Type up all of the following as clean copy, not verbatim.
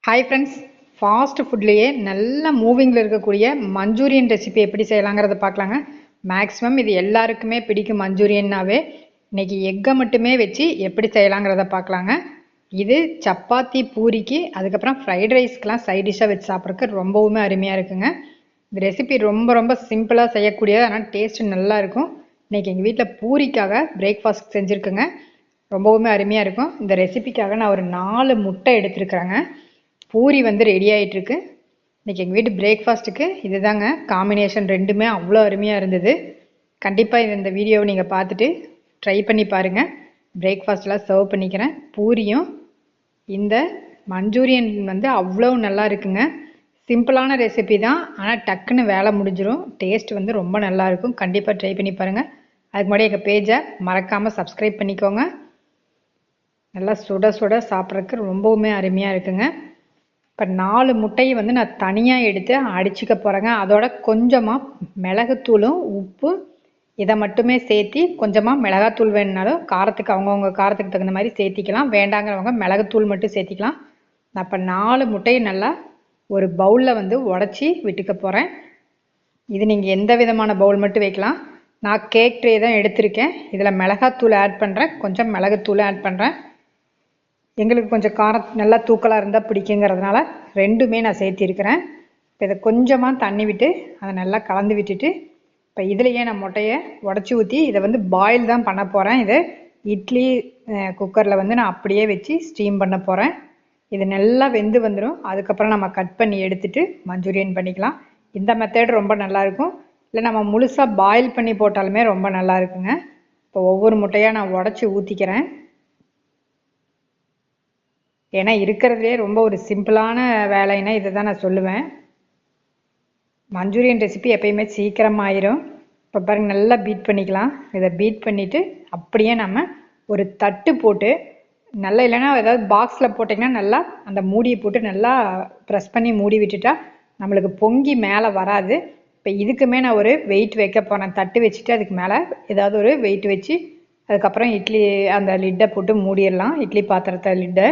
Hi friends, fast ஃபுட்லேயே நல்ல மூவிங்கில் இருக்கக்கூடிய Manchurian recipe எப்படி செய்யலாங்கிறத பார்க்கலாங்க. மேக்ஸிமம் இது எல்லாருக்குமே பிடிக்கும் மஞ்சூரியன்னாவே. இன்றைக்கி எக்கை மட்டுமே வச்சு எப்படி செய்யலாங்கிறத பார்க்கலாங்க. இது சப்பாத்தி, பூரிக்கு, அதுக்கப்புறம் ஃப்ரைட் ரைஸ்க்கெலாம் சைட் டிஷ்ஷாக வச்சு சாப்பிட்றதுக்கு ரொம்பவுமே அருமையாக இருக்குங்க. இந்த ரெசிபி ரொம்ப ரொம்ப சிம்பிளாக செய்யக்கூடியது, ஆனால் டேஸ்ட்டு நல்லா இருக்கும். இன்றைக்கி எங்கள் வீட்டில் பூரிக்காக பிரேக்ஃபாஸ்ட் செஞ்சுருக்குங்க. ரொம்பவுமே அருமையாக இருக்கும். இந்த ரெசிபிக்காக நான் ஒரு 4 முட்டை எடுத்துருக்குறேங்க. பூரி வந்து ரெடி ஆகிட்டுருக்கு. இன்றைக்கி எங்கள் வீட்டு பிரேக்ஃபாஸ்ட்டுக்கு இது தாங்க காம்பினேஷன். ரெண்டுமே அவ்வளோ அருமையாக இருந்தது. கண்டிப்பாக இந்த வீடியோவை நீங்கள் பார்த்துட்டு ட்ரை பண்ணி பாருங்கள். பிரேக்ஃபாஸ்ட்லாம் சர்வ் பண்ணிக்கிறேன். பூரியும் இந்த மஞ்சூரியன் வந்து அவ்வளோ நல்லா இருக்குங்க. சிம்பிளான ரெசிபி தான், ஆனால் டக்குன்னு வேலை முடிஞ்சிடும். டேஸ்ட் வந்து ரொம்ப நல்லாயிருக்கும். கண்டிப்பாக ட்ரை பண்ணி பாருங்கள். அதுக்கு முன்னாடி எங்கள் பேஜை மறக்காமல் சப்ஸ்கிரைப் பண்ணிக்கோங்க. நல்லா சுட சுட சாப்பிட்றதுக்கு ரொம்பவுமே அருமையாக இருக்குங்க. இப்போ 4 முட்டையை வந்து நான் தனியாக எடுத்து அடிச்சுக்க போகிறேங்க. அதோட கொஞ்சமாக மிளகுத்தூளும் உப்பு இதை மட்டுமே சேர்த்தி, கொஞ்சமாக மிளகாத்தூள் வேணுனாலும் காரத்துக்கு அவங்கவுங்க காரத்துக்கு தகுந்த மாதிரி சேர்த்திக்கலாம். வேண்டாங்கிறவங்க மிளகுத்தூள் மட்டும் சேர்த்திக்கலாம். நான் இப்போ 4 முட்டையை நல்லா ஒரு பவுலில் வந்து உடச்சி விட்டுக்க போகிறேன். இது நீங்கள் எந்த விதமான பவுல் மட்டும் வைக்கலாம். நான் கேக் ட்ரே தான் எடுத்திருக்கேன். இதில் மிளகாத்தூள் ஆட் பண்ணுறேன், கொஞ்சம் மிளகுத்தூள் ஆட் பண்ணுறேன். எங்களுக்கு கொஞ்சம் காரம் நல்லா தூக்கலாக இருந்தால் பிடிக்குங்கிறதுனால ரெண்டுமே நான் சேர்த்திருக்கிறேன். இப்போ இதை கொஞ்சமாக தண்ணி விட்டு அதை நல்லா கலந்து விட்டுட்டு, இப்போ இதுலேயே நான் முட்டையை உடச்சி ஊற்றி இதை வந்து பாயில் தான் பண்ண போகிறேன். இது இட்லி குக்கரில் வந்து நான் அப்படியே வச்சு ஸ்டீம் பண்ண போகிறேன். இது நல்லா வெந்து வந்துடும். அதுக்கப்புறம் நம்ம கட் பண்ணி எடுத்துகிட்டு மஞ்சூரியன் பண்ணிக்கலாம். இந்த மெத்தட் ரொம்ப நல்லாயிருக்கும். இல்லை நம்ம முழுசாக பாயில் பண்ணி போட்டாலுமே ரொம்ப நல்லா இருக்குங்க. இப்போ ஒவ்வொரு முட்டையாக நான் உடச்சி ஊற்றிக்கிறேன். ஏன்னா இருக்கிறதுலே ரொம்ப ஒரு சிம்பிளான வேலைன்னா இதை தான் நான் சொல்லுவேன். மஞ்சூரியன் ரெசிபி எப்பயுமே சீக்கிரமாக ஆயிரும். இப்போ பாருங்கள், நல்லா பீட் பண்ணிக்கலாம். இதை பீட் பண்ணிவிட்டு அப்படியே நம்ம ஒரு தட்டு போட்டு, நல்லா இல்லைன்னா ஏதாவது பாக்ஸில் போட்டிங்கன்னா நல்லா அந்த மூடியை போட்டு நல்லா ப்ரெஸ் பண்ணி மூடி விட்டுட்டா நம்மளுக்கு பொங்கி மேலே வராது. இப்போ இதுக்குமே நான் ஒரு வெயிட் வைக்க போகிறேன். தட்டு வச்சுட்டு அதுக்கு மேலே ஏதாவது ஒரு வெயிட் வச்சு அதுக்கப்புறம் இட்லி அந்த லிட்டை போட்டு மூடிடலாம், இட்லி பாத்திரத்தை லிட்டை.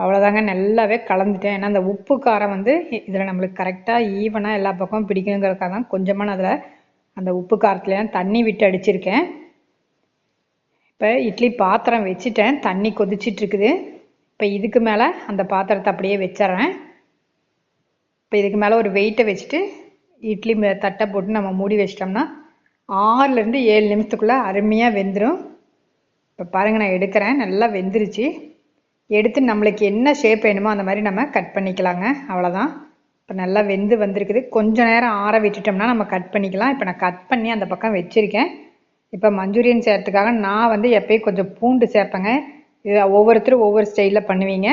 அவ்வளோதாங்க, நல்லாவே கலந்துட்டேன். ஏன்னா அந்த உப்பு காரம் வந்து இதில் நம்மளுக்கு கரெக்டாக ஈவனாக எல்லா பக்கமும் பிடிக்கணுங்கிறதுக்காக தான் கொஞ்சமாக நான் அதில் அந்த உப்பு காரத்துலாம் தண்ணி விட்டு அடிச்சிருக்கேன். இப்போ இட்லி பாத்திரம் வச்சுட்டேன், தண்ணி கொதிச்சிட்ருக்குது. இப்போ இதுக்கு மேலே அந்த பாத்திரத்தை அப்படியே வச்சிட்றேன். இப்போ இதுக்கு மேலே ஒரு வெயிட்டை வச்சுட்டு இட்லி தட்டை போட்டு நம்ம மூடி வச்சிட்டோம்னா 6லேருந்து 7 நிமிஷத்துக்குள்ளே அருமையாக வெந்துடும். இப்போ பாருங்கள், நான் எடுக்கிறேன். நல்லா வெந்துருச்சு. எடுத்து நம்மளுக்கு என்ன ஷேப் வேணுமோ அந்த மாதிரி நம்ம கட் பண்ணிக்கலாங்க. அவ்வளோதான். இப்போ நல்லா வெந்து வந்திருக்குது. கொஞ்சம் நேரம் ஆற விட்டுட்டோம்னா நம்ம கட் பண்ணிக்கலாம். இப்போ நான் கட் பண்ணி அந்த பக்கம் வச்சுருக்கேன். இப்போ மஞ்சூரியன் செய்கிறதுக்காக நான் வந்து எப்போயும் கொஞ்சம் பூண்டு சேர்ப்பேங்க. இது ஒவ்வொருத்தரும் ஒவ்வொரு ஸ்டைலில் பண்ணுவீங்க.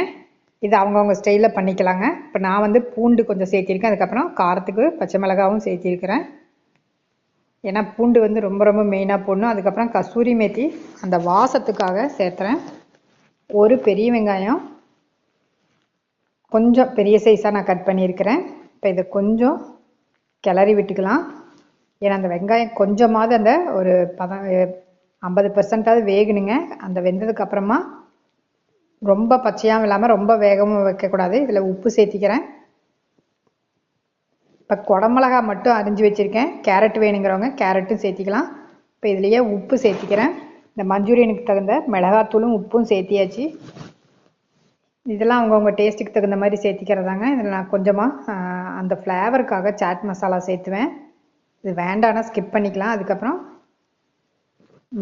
இது அவங்கவுங்க ஸ்டைலில் பண்ணிக்கலாங்க. இப்போ நான் வந்து பூண்டு கொஞ்சம் சேர்த்திருக்கேன். அதுக்கப்புறம் காரத்துக்கு பச்சை மிளகாவும் சேர்த்திருக்கிறேன். ஏன்னா பூண்டு வந்து ரொம்ப ரொம்ப மெயினாக போடணும். அதுக்கப்புறம் கசூரி மேத்தி அந்த வாசத்துக்காக சேர்த்துறேன். ஒரு பெரிய வெங்காயம் கொஞ்சம் பெரிய சைஸாக நான் கட் பண்ணியிருக்கிறேன். இப்போ இதை கொஞ்சம் கிளறி விட்டுக்கலாம். ஏன்னா அந்த வெங்காயம் கொஞ்சமாவது அந்த ஒரு 50% வேகணுங்க. அந்த வெந்ததுக்கப்புறமா ரொம்ப பச்சையாகவும் இல்லாமல் ரொம்ப வேகமும் வைக்கக்கூடாது. இதில் உப்பு சேர்த்திக்கிறேன். இப்போ குடமிளகா மட்டும் அரிஞ்சு வச்சுருக்கேன். கேரட் வேணுங்கிறவங்க கேரட்டும் சேர்த்திக்கலாம். இப்போ இதுலேயே உப்பு சேர்த்திக்கிறேன். இந்த மஞ்சூரியனுக்கு தகுந்த மிளகாத்தூளும் உப்பும் சேர்த்தியாச்சு. இதெல்லாம் அவங்கவுங்க டேஸ்ட்டுக்கு தகுந்த மாதிரி சேர்த்திக்கிறதாங்க. இதில் நான் கொஞ்சமாக அந்த ஃப்ளேவருக்காக சாட் மசாலா சேர்த்துவேன். இது வேண்டானா ஸ்கிப் பண்ணிக்கலாம். அதுக்கப்புறம்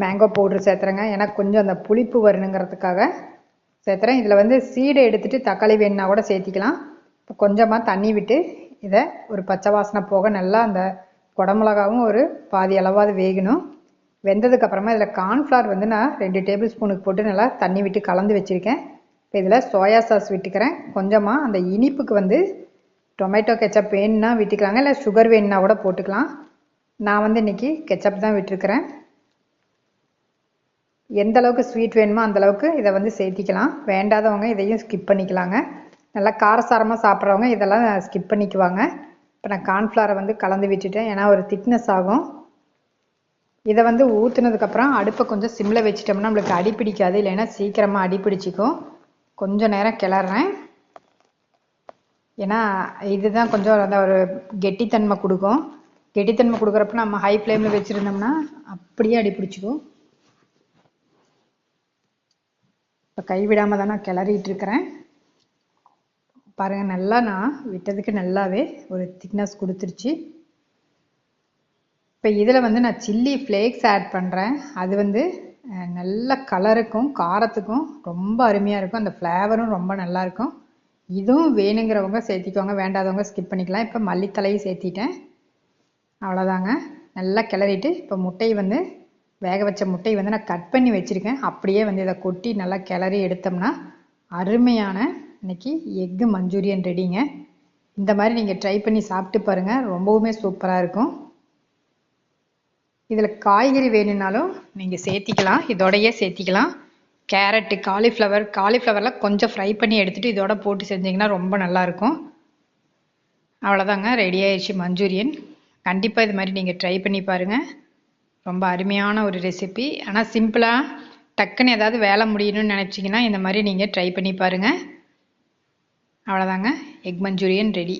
மேங்கோ பவுட்ரு சேர்த்துறேங்க. ஏன்னா கொஞ்சம் அந்த புளிப்பு வரணுங்கிறதுக்காக சேர்த்துறேன். இதில் வந்து சீடை எடுத்துகிட்டு தக்காளி வேணுன்னா கூட சேர்த்திக்கலாம். இப்போ கொஞ்சமாக தண்ணி விட்டு இதை ஒரு பச்சை வாசனை போக நல்லா அந்த குடமிளகாவும் ஒரு பாதி அளவாவது வேகணும். வெந்ததுக்கப்புறமா இதில் கார்ன்ஃப்ளவர் வந்து நான் 2 டேபிள் ஸ்பூனுக்கு போட்டு நல்லா தண்ணி விட்டு கலந்து வச்சுருக்கேன். இப்போ இதில் சோயா சாஸ் விட்டுக்கிறேன். கொஞ்சமாக அந்த இனிப்புக்கு வந்து டொமேட்டோ கெச்சப் வேணுன்னா விட்டுக்கலாங்க, இல்லை சுகர் வேணுன்னா கூட போட்டுக்கலாம். நான் வந்து இன்றைக்கி கெச்சப் தான் விட்டுருக்கிறேன். எந்த அளவுக்கு ஸ்வீட் வேணுமோ அந்தளவுக்கு இதை வந்து சேர்த்திக்கலாம். வேண்டாதவங்க இதையும் ஸ்கிப் பண்ணிக்கலாங்க. நல்லா காரசாரமாக சாப்பிட்றவங்க இதெல்லாம் ஸ்கிப் பண்ணிக்குவாங்க. இப்போ நான் கார்ன்ஃப்ளவரை வந்து கலந்து விட்டுட்டேன். ஏன்னா ஒரு திக்னஸ் ஆகும். இதை வந்து ஊற்றுனதுக்கப்புறம் அடுப்பை கொஞ்சம் சிம்மில் வச்சிட்டோம்னா நம்மளுக்கு அடி பிடிக்காது, இல்லைன்னா சீக்கிரமாக அடி பிடிச்சிக்கும். கொஞ்சம் நேரம் கிளறேன். ஏன்னா இதுதான் கொஞ்சம் அந்த ஒரு கெட்டித்தன்மை கொடுக்கும். கெட்டித்தன்மை கொடுக்குறப்ப நம்ம ஹை ஃப்ளேமில் வச்சுருந்தோம்னா அப்படியே அடி பிடிச்சிக்கும். இப்போ கைவிடாமல் தான் நான் கிளறிட்டு இருக்கிறேன். பாருங்கள், நல்லா நான் விட்டதுக்கு நல்லாவே ஒரு திக்னஸ் கொடுத்துருச்சு. இப்போ இதில் வந்து நான் சில்லி ஃப்ளேக்ஸ் ஆட் பண்ணுறேன். அது வந்து நல்ல கலருக்கும் காரத்துக்கும் ரொம்ப அருமையாக இருக்கும். அந்த ஃப்ளேவரும் ரொம்ப நல்லாயிருக்கும். இதுவும் வேணுங்கிறவங்க சேர்த்திக்கோங்க, வேண்டாதவங்க ஸ்கிப் பண்ணிக்கலாம். இப்போ மல்லித்தலையும் சேர்த்திட்டேன். அவ்வளோதாங்க. நல்லா கிளறிட்டு இப்போ முட்டையை வந்து வேக வச்ச முட்டையை வந்து நான் கட் பண்ணி வச்சுருக்கேன். அப்படியே வந்து இதை கொட்டி நல்லா கிளறி எடுத்தோம்னா அருமையான இன்னைக்கு எக்கு மஞ்சூரியன் ரெடிங்க. இந்த மாதிரி நீங்கள் ட்ரை பண்ணி சாப்பிட்டு பாருங்கள், ரொம்பவுமே சூப்பராக இருக்கும். இதில் காய்கறி வேணும்னாலும் நீங்கள் சேர்த்திக்கலாம், இதோடையே சேர்த்திக்கலாம். கேரட்டு, காலிஃப்ளவரில் கொஞ்சம் ஃப்ரை பண்ணி எடுத்துகிட்டு இதோட போட்டு செஞ்சிங்கன்னா ரொம்ப நல்லாயிருக்கும். அவ்வளோதாங்க, ரெடி ஆயிடுச்சு மஞ்சூரியன். கண்டிப்பாக இது மாதிரி நீங்கள் ட்ரை பண்ணி பாருங்கள். ரொம்ப அருமையான ஒரு ரெசிபி. ஆனால் சிம்பிளாக டக்குன்னு ஏதாவது வேலை முடியணும்னு நினச்சிங்கன்னா இந்த மாதிரி நீங்கள் ட்ரை பண்ணி பாருங்கள். அவ்வளோதாங்க, எக் மஞ்சூரியன் ரெடி.